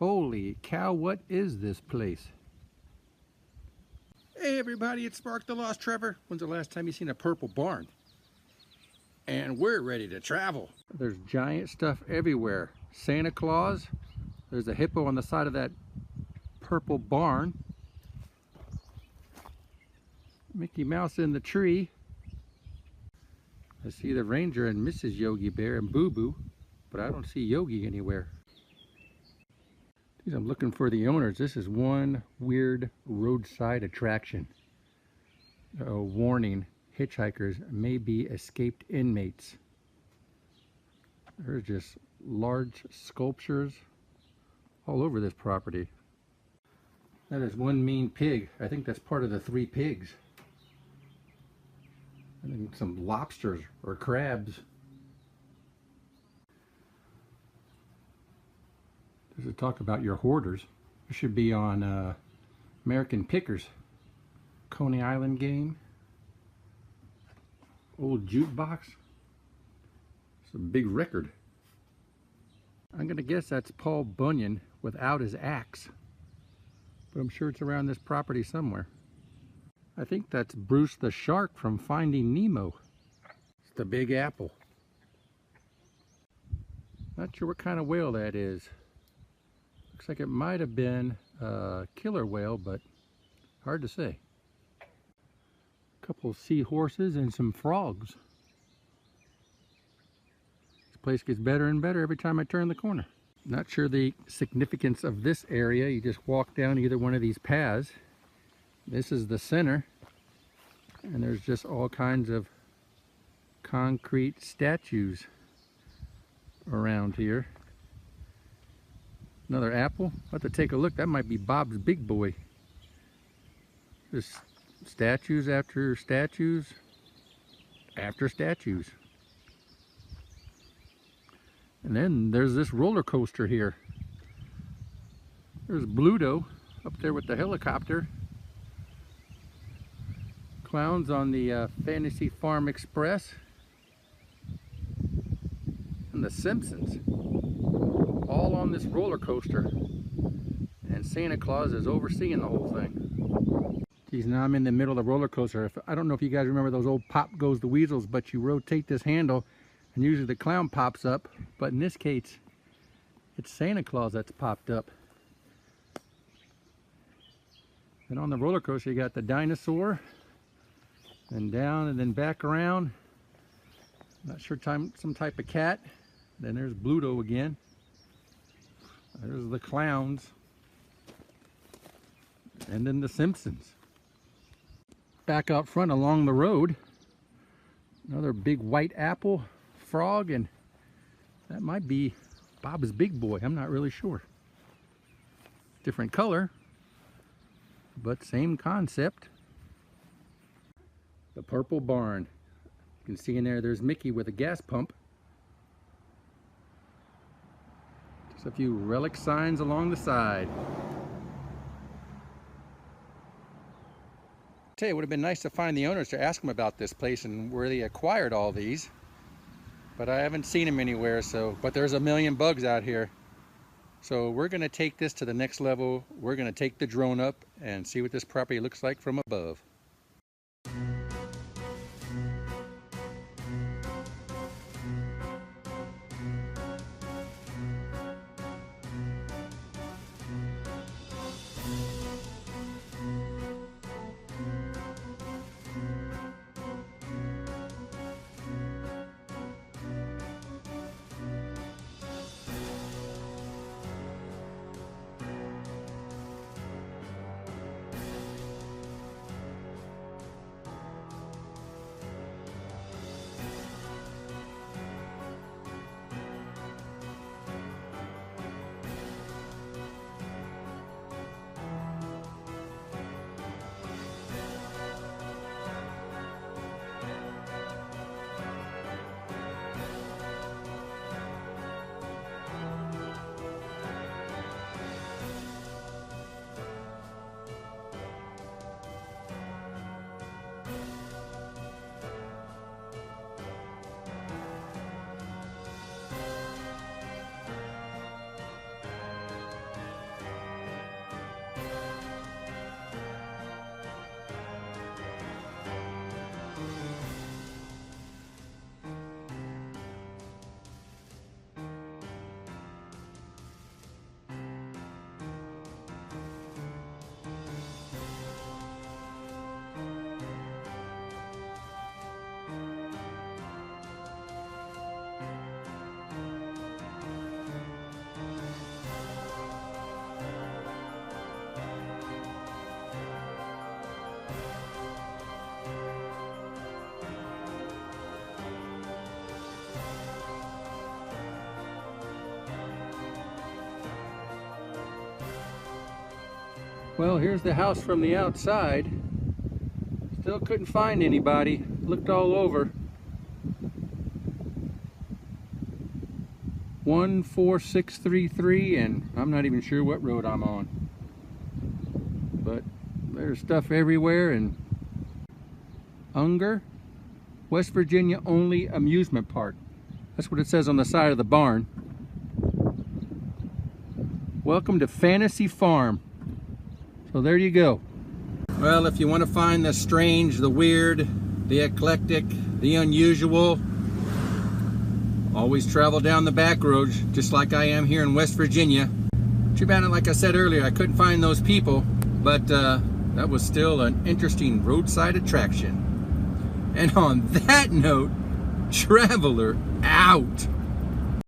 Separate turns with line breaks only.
Holy cow, what is this place?
Hey everybody, it's Mark the Lost Trevor. When's the last time you seen a purple barn? And we're ready to travel.
There's giant stuff everywhere. Santa Claus. There's a hippo on the side of that purple barn. Mickey Mouse in the tree. I see the Ranger and Mrs. Yogi Bear and Boo Boo, but I don't see Yogi anywhere. Geez, I'm looking for the owners. This is one weird roadside attraction. Warning, hitchhikers may be escaped inmates. There's just large sculptures all over this property. That is one mean pig. I think that's part of the 3 pigs. I think some lobsters or crabs. This is talk about your hoarders. It should be on American Pickers. Coney Island game. Old jukebox. It's a big record. I'm gonna guess that's Paul Bunyan without his axe. But I'm sure it's around this property somewhere. I think that's Bruce the shark from Finding Nemo. It's the Big Apple. Not sure what kind of whale that is. Looks like it might have been a killer whale, but hard to say. A couple of seahorses and some frogs. This place gets better and better every time I turn the corner. Not sure the significance of this area. You just walk down either one of these paths. This is the center, and there's just all kinds of concrete statues around here. Another apple. I'll have to take a look. That might be Bob's Big Boy. Just statues after statues after statues. And then there's this roller coaster here. There's Bluto up there with the helicopter. Clowns on the Fantasy Farm Express. And the Simpsons. All on this roller coaster. And Santa Claus is overseeing the whole thing. Geez, now I'm in the middle of the roller coaster. I don't know if you guys remember those old Pop Goes the Weasels, but you rotate this handle and usually the clown pops up. But in this case, it's Santa Claus that's popped up. And on the roller coaster, you got the dinosaur. And down and then back around. Not sure, some type of cat. Then there's Bluto again. There's the clowns. And then the Simpsons. Back out front along the road, another big white apple, frog, and that might be Bob's Big Boy. I'm not really sure. Different color, but same concept. The purple barn. You can see in there's Mickey with a gas pump. Just a few relic signs along the side. Tell you, it would have been nice to find the owners to ask them about this place and where they acquired all these. But I haven't seen them anywhere, but there's a million bugs out here. So we're gonna take this to the next level. We're gonna take the drone up and see what this property looks like from above. Well, here's the house from the outside. Still couldn't find anybody. Looked all over. 14633, and I'm not even sure what road I'm on. But there's stuff everywhere. And Unger West Virginia only amusement park. That's what it says on the side of the barn. Welcome to Fantasy Farm. So there you go. Well, if you want to find the strange, the weird, the eclectic, the unusual, always travel down the back roads, just like I am here in West Virginia. Too bad, like I said earlier, I couldn't find those people, but that was still an interesting roadside attraction. And on that note, traveler out.